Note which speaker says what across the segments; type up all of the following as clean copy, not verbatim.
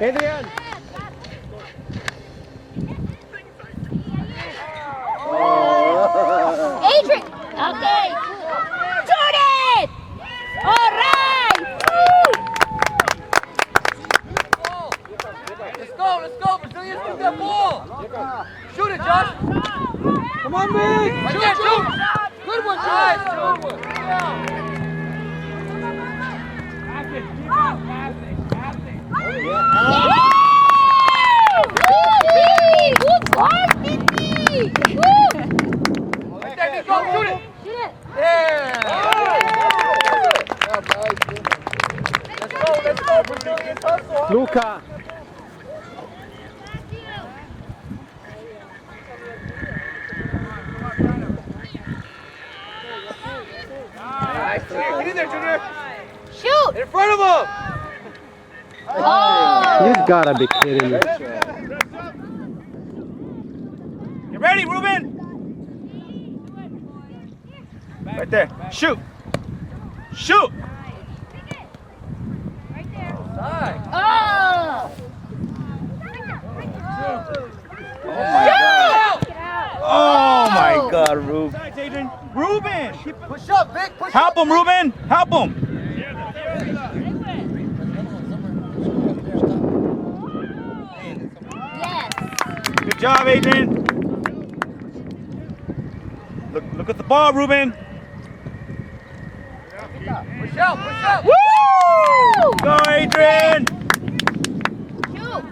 Speaker 1: Adrian.
Speaker 2: Adrian. Okay. Jordan. All right. Woo.
Speaker 3: Let's go. Brazilians, get that ball. Shoot it, Josh.
Speaker 1: Come on, Vic.
Speaker 3: Right there, shoot. Good one, Josh. Good one.
Speaker 2: Good work, Vicky. Woo.
Speaker 3: Right there, Nico, shoot it.
Speaker 2: Shoot it.
Speaker 3: Yeah. Let's go, Brazilians, hustle.
Speaker 1: Luca.
Speaker 3: Nice. Get in there, Junior.
Speaker 2: Shoot.
Speaker 3: In front of him.
Speaker 2: Oh.
Speaker 1: You gotta be kidding me.
Speaker 3: You ready, Ruben? Right there. Shoot. Shoot.
Speaker 2: Oh.
Speaker 4: Oh my God, Ruben.
Speaker 3: Ruben. Push up, Vic. Push Help him, Ruben. Help him.
Speaker 2: Yes.
Speaker 3: Good job, Adrian. Look at the ball, Ruben. Push out.
Speaker 2: Woo.
Speaker 3: Go, Adrian.
Speaker 2: Shoot.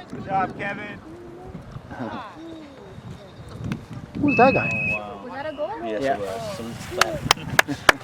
Speaker 3: Good job, Kevin.
Speaker 1: Who's that guy?
Speaker 2: Was that a goal?
Speaker 4: Yes, it was. Some